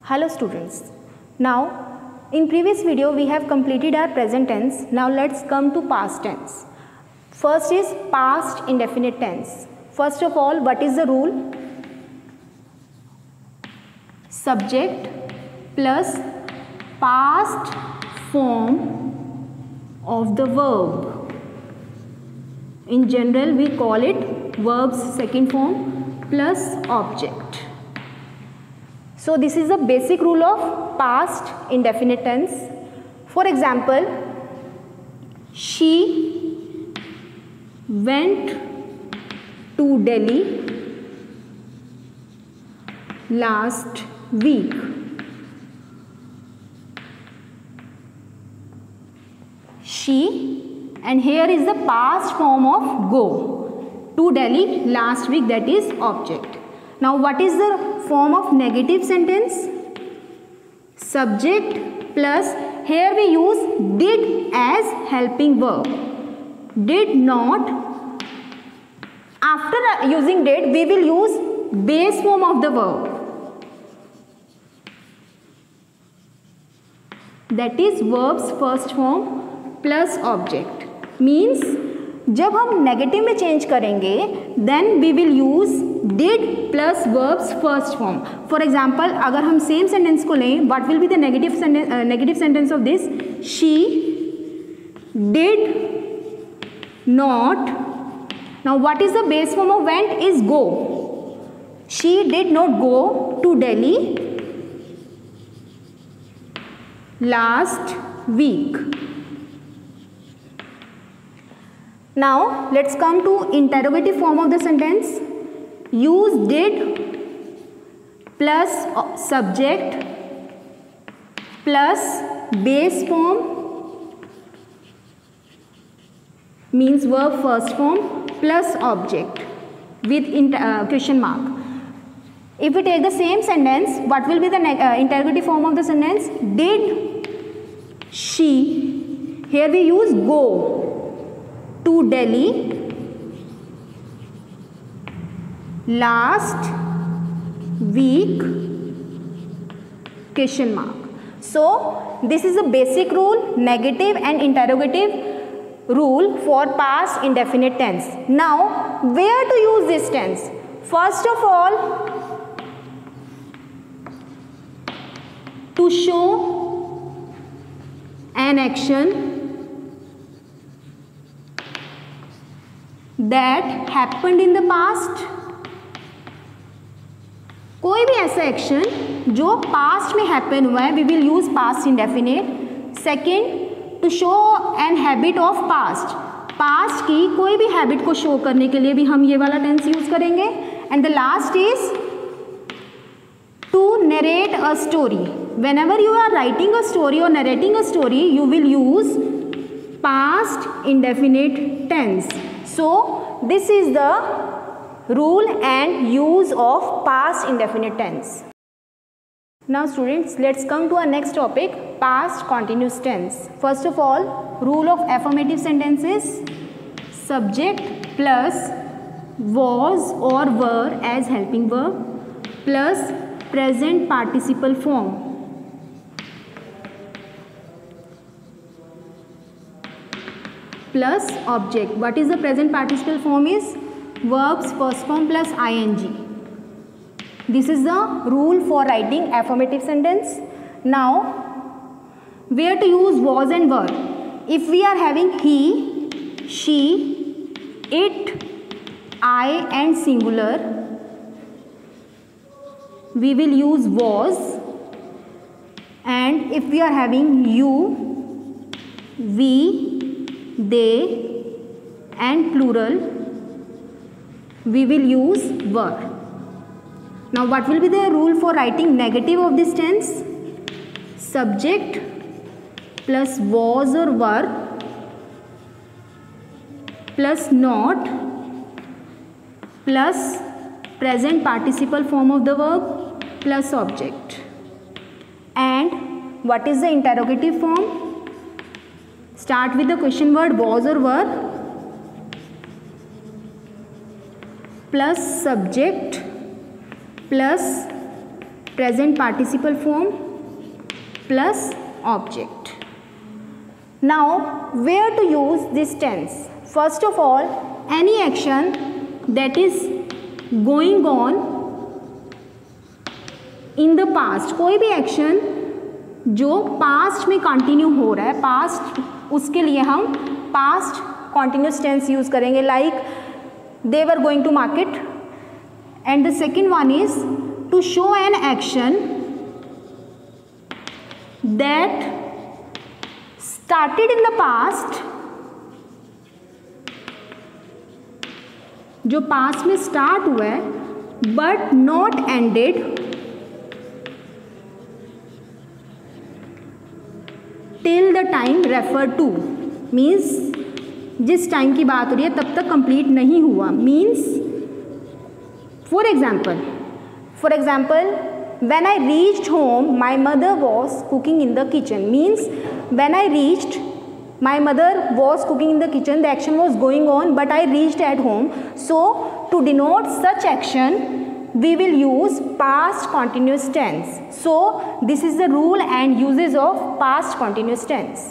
Hello students. Now in previous video we have completed our present tense. Now let's come to past tense. First is past indefinite tense. First of all, what is the rule? Subject plus past form of the verb. In general we call it verb's second form plus object. So this is the basic rule of past indefinite tense. For example, she went to Delhi last week. She, and here is the past form of go. To Delhi last week, that is object. Now what is the form of negative sentence? Subject plus, here we use did as helping verb. Did not. After using did, we will use base form of the verb. That is verb's first form plus object. Means जब हम negative में change करेंगे then we will use did plus verbs first form. For example अगर हम same sentence को लें, what will be the negative sentence of this? She did not. Now what is the base form of went? Is go. She did not go to Delhi last week. Now let's come to interrogative form of the sentence. Use did plus subject plus base form means verb first form plus object with question mark. If we take the same sentence, what will be the interrogative form of the sentence? Did she, here we use go to Delhi last week question mark. So this is a basic rule, negative and interrogative rule for past indefinite tense. Now where to use this tense? First of all, to show an action that happened in the past. कोई भी ऐसा action जो past में happen हुआ है, we will use past indefinite. Second, to show an habit of past. Past की कोई भी हैबिट को शो करने के लिए भी हम ये वाला टेंस यूज करेंगे. And the last is to narrate a story. whenever you are writing a story or narrating a story, you will use past indefinite tense. So this is the rule and use of past indefinite tense. Now students, let's come to our next topic, past continuous tense. First of all, rule of affirmative sentences. Subject plus was or were as helping verb plus present participle form. Plus object. What is the present participle form? Is verbs first form plus ing. This is the rule for writing affirmative sentence. Now where to use was and were? If we are having he, she, it, I and singular, we will use was. And if we are having you, we, they and plural, we will use were. Now what will be the rule for writing negative of this tense? Subject plus was or were plus not plus present participle form of the verb plus object. And what is the interrogative form? Start with the question word was or were plus subject plus present participle form plus object. Now where to use this tense? First of all, any action that is going on in the past, कोई भी action जो past में continue हो रहा है, past, उसके लिए हम पास्ट कॉन्टिन्यूस टेंस यूज करेंगे. Like they were going to market. And the second one is to show an action that started in the past, जो पास्ट में स्टार्ट हुआ है but not ended till the time refer to. Means जिस time की बात हो रही है तब तक कंप्लीट नहीं हुआ. Means for example when I reached home my mother was cooking in the kitchen. Means when I reached, my mother was cooking in the kitchen, the action was going on but I reached at home. So to denote such action we will use past continuous tense. So this is the rule and uses of past continuous tense.